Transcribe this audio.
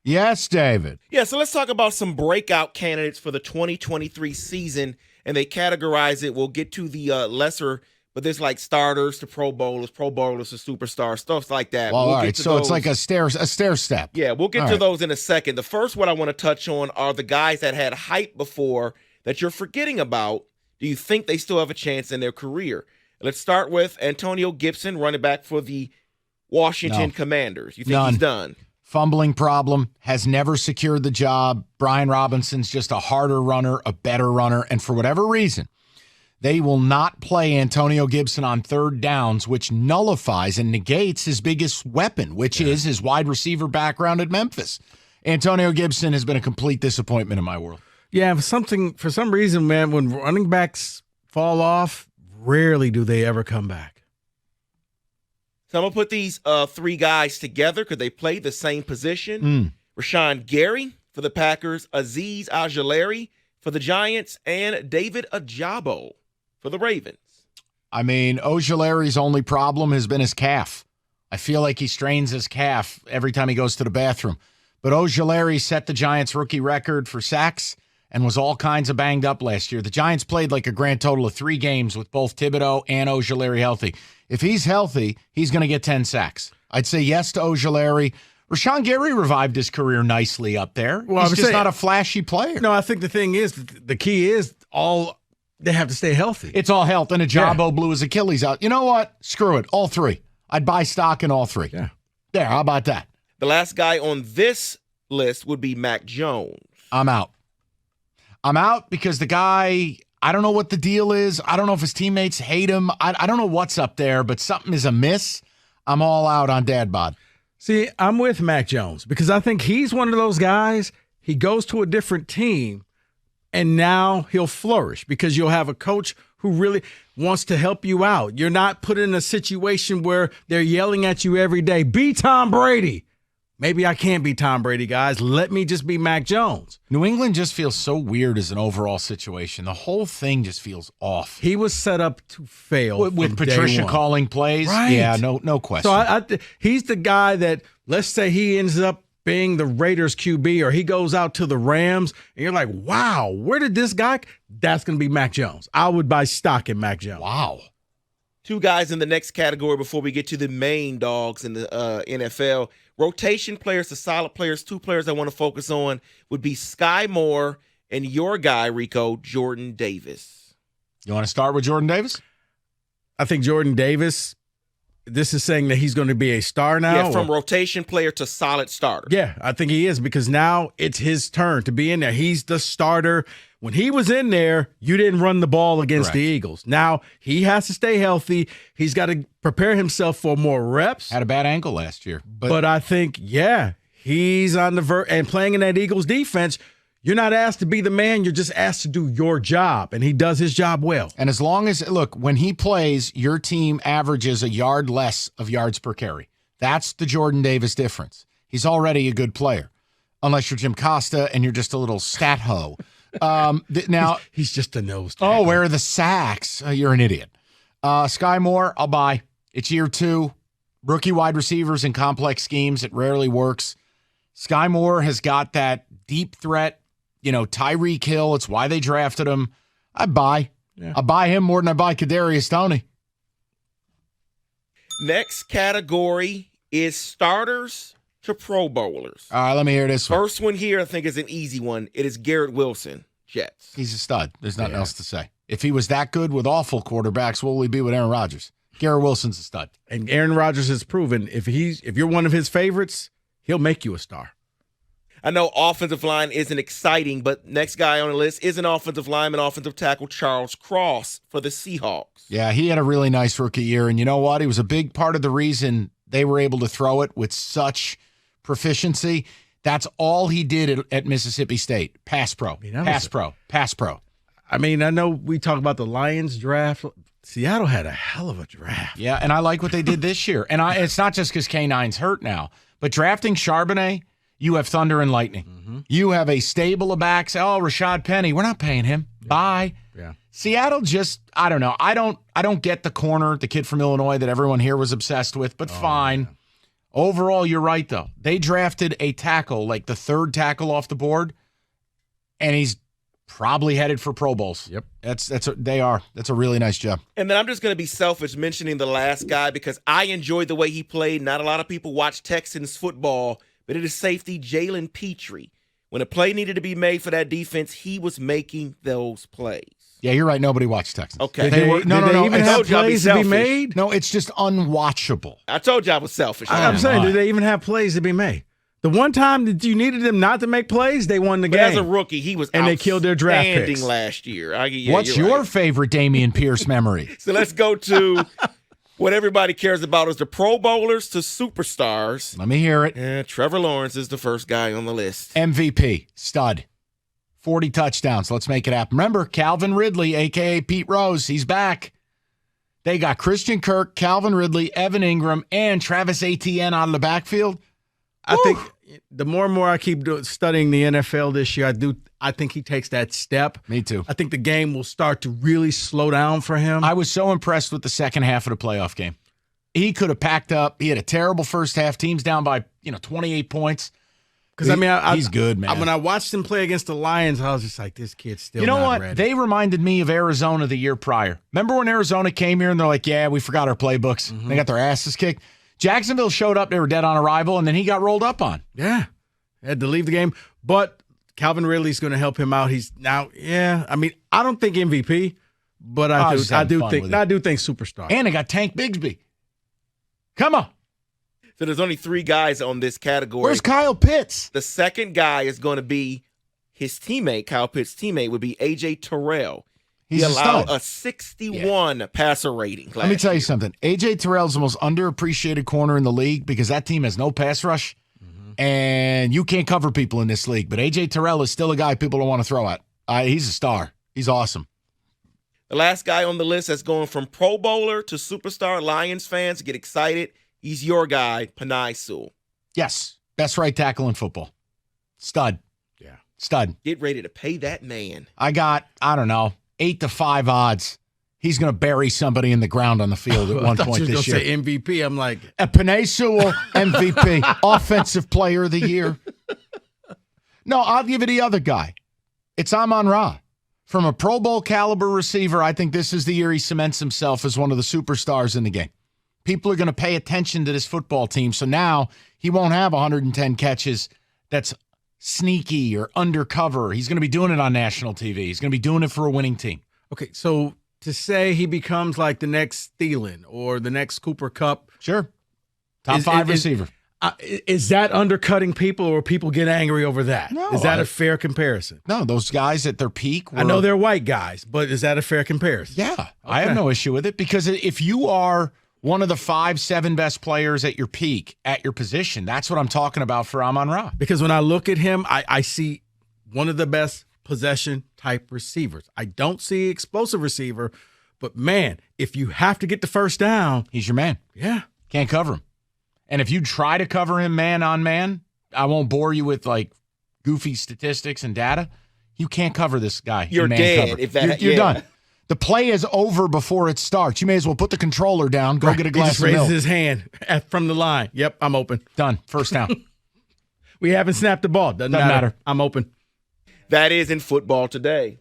Yes, David. Yeah, so let's talk about some breakout candidates for the 2023 season, and they categorize it. We'll get to the lesser, but there's like starters to Pro Bowlers to superstars, stuff like that. Well, we'll all right, so those. it's like a stair step. Yeah, we'll get to those in a second. The first one I want to touch on are the guys that had hype before that you're forgetting about. Do you think they still have a chance in their career? Let's start with Antonio Gibson, running back for the Washington Commanders. You think he's done? Fumbling problem, has never secured the job. Brian Robinson's just a harder runner, a better runner, and for whatever reason, they will not play Antonio Gibson on third downs, which nullifies and negates his biggest weapon, which is his wide receiver background at Memphis. Antonio Gibson has been a complete disappointment in my world. Yeah, for some reason, man, when running backs fall off, rarely do they ever come back. So I'm going to put these three guys together because they play the same position. Rashawn Gary for the Packers, Azeez Ojulari for the Giants, and David Ojabo for the Ravens. I mean, Ojulari's only problem has been his calf. I feel like he strains his calf every time he goes to the bathroom. But Ojulari set the Giants' rookie record for sacks and was all kinds of banged up last year. The Giants played like a grand total of 3 games with both Thibodeau and Ojulari healthy. If he's healthy, he's going to get 10 sacks. I'd say yes to Ojulari. Rashawn Gary revived his career nicely up there. Well, he's just not a flashy player. No, I think the thing is, the key is they have to stay healthy. It's all health, and Ojabo blew his Achilles out. You know what? Screw it. All 3. I'd buy stock in all 3. Yeah. There, how about that? The last guy on this list would be Mac Jones. I'm out. I'm out because the guy, I don't know what the deal is. I don't know if his teammates hate him. I don't know what's up there, but something is amiss. I'm all out on Dad Bod. See, I'm with Mac Jones because I think he's one of those guys, he goes to a different team, and now he'll flourish because you'll have a coach who really wants to help you out. You're not put in a situation where they're yelling at you every day, be Tom Brady. Maybe I can't be Tom Brady, guys. Let me just be Mac Jones. New England just feels so weird as an overall situation. The whole thing just feels off. He was set up to fail with Patricia calling plays. Right. Yeah, no question. So he's the guy that, let's say he ends up being the Raiders QB or he goes out to the Rams and you're like, wow, where did this guy? That's going to be Mac Jones. I would buy stock in Mac Jones. Wow. 2 guys in the next category before we get to the main dogs in the NFL. Rotation players to solid players, 2 players I want to focus on would be Sky Moore and your guy, Rico, Jordan Davis. You want to start with Jordan Davis? I think Jordan Davis, this is saying that he's going to be a star now? Yeah, from rotation player to solid starter. Yeah, I think he is because now it's his turn to be in there. He's the starter. When he was in there, you didn't run the ball against the Eagles. Now he has to stay healthy. He's got to prepare himself for more reps. Had a bad ankle last year. But I think, he's on the verge. And playing in that Eagles defense, you're not asked to be the man. You're just asked to do your job. And he does his job well. And as long as, look, when he plays, your team averages a yard less of yards per carry. That's the Jordan Davis difference. He's already a good player. Unless you're Jim Costa and you're just a little stat hoe. Now he's just a nose. Oh, where are the sacks? You're an idiot. Sky Moore, I'll buy. It's year 2. Rookie wide receivers in complex schemes, it rarely works. Sky Moore has got that deep threat, Tyreek Hill. It's why they drafted him. I buy. Yeah. I buy him more than I buy Kadarius Toney. Next category is starters to Pro Bowlers. All right, let me hear this one. First one here I think is an easy one. It is Garrett Wilson, Jets. He's a stud. There's nothing else to say. If he was that good with awful quarterbacks, what will he be with Aaron Rodgers? Garrett Wilson's a stud. And Aaron Rodgers has proven if you're one of his favorites, he'll make you a star. I know offensive line isn't exciting, but next guy on the list is an offensive lineman, offensive tackle, Charles Cross for the Seahawks. Yeah, he had a really nice rookie year. And you know what? He was a big part of the reason they were able to throw it with such proficiency. That's all he did at Mississippi State. Pass pro. Pass pro. I mean, I know we talk about the Lions draft. Seattle had a hell of a draft. Yeah, and I like what they did this year. And it's not just because K9's hurt now, but drafting Charbonnet, you have thunder and lightning. Mm-hmm. You have a stable of backs. Oh, Rashad Penny, we're not paying him. Yeah. Bye. Yeah. Seattle just, I don't know. I don't get the corner, the kid from Illinois that everyone here was obsessed with, but fine. Yeah. Overall, you're right, though. They drafted a tackle, like the third tackle off the board, and he's probably headed for Pro Bowls. Yep. That's a really nice job. And then I'm just going to be selfish mentioning the last guy because I enjoyed the way he played. Not a lot of people watch Texans football, but it is safety Jalen Petrie. When a play needed to be made for that defense, he was making those plays. Yeah, you're right. Nobody watched Texans. Okay. Did they even have plays to be made? No, it's just unwatchable. I told you I was selfish. I'm saying, did they even have plays to be made? The one time that you needed them not to make plays, they won the game. As a rookie, he was and they killed their draft picks last year. What's your favorite Dameon Pierce memory? So let's go to what everybody cares about is the Pro Bowlers to superstars. Let me hear it. Trevor Lawrence is the first guy on the list. MVP, stud. 40 touchdowns. Let's make it happen. Remember, Calvin Ridley, a.k.a. Pete Rose, he's back. They got Christian Kirk, Calvin Ridley, Evan Ingram, and Travis Etienne out of the backfield. I think the more and more I keep studying the NFL this year, I think he takes that step. Me too. I think the game will start to really slow down for him. I was so impressed with the second half of the playoff game. He could have packed up. He had a terrible first half. Teams down by 28 points. Because he's good, man. When I watched him play against the Lions, I was just like, this kid's still not ready. They reminded me of Arizona the year prior. Remember when Arizona came here and they're like, yeah, we forgot our playbooks. Mm-hmm. They got their asses kicked. Jacksonville showed up. They were dead on arrival, and then he got rolled up on. Yeah. Had to leave the game. But Calvin Ridley's going to help him out. He's now, I don't think MVP, but I do think superstar. And they got Tank Bigsby. Come on. So there's only 3 guys on this category. Where's Kyle Pitts? The second guy is going to be his teammate. Kyle Pitts' teammate would be A.J. Terrell. He allowed a 61 passer rating. Let me tell you something. A.J. Terrell's the most underappreciated corner in the league because that team has no pass rush, and you can't cover people in this league. But A.J. Terrell is still a guy people don't want to throw at. He's a star. He's awesome. The last guy on the list that's going from Pro Bowler to superstar. Lions fans get excited. He's your guy, Penei Sewell. Yes. Best right tackle in football. Stud. Yeah. Stud. Get ready to pay that man. I got, 8-5 odds. He's going to bury somebody in the ground on the field at one point this year. Say MVP. I'm like, Penei Sewell, MVP, Offensive Player of the Year. No, I'll give it the other guy. It's Amon-Ra. From a Pro Bowl caliber receiver, I think this is the year he cements himself as one of the superstars in the game. People are going to pay attention to this football team, so now he won't have 110 catches that's sneaky or undercover. He's going to be doing it on national TV. He's going to be doing it for a winning team. Okay, so to say he becomes like the next Thielen or the next Cooper Kupp. Sure. Top 5 receiver. Is that undercutting people or people get angry over that? No. Is that a fair comparison? No, those guys at their peak were... I know they're white guys, but is that a fair comparison? Yeah, okay. I have no issue with it because if you are one of the 5-7 best players at your peak, at your position, that's what I'm talking about for Amon-Ra. Because when I look at him, I see one of the best possession-type receivers. I don't see explosive receiver, but, man, if you have to get the first down... He's your man. Yeah. Can't cover him. And if you try to cover him man on man, I won't bore you with like goofy statistics and data. You can't cover this guy. You're dead. If you're done. The play is over before it starts. You may as well put the controller down, go get a glass of milk. He just raises his hand from the line. Yep, I'm open. Done. First down. We haven't snapped the ball. Doesn't matter. I'm open. That is in football today.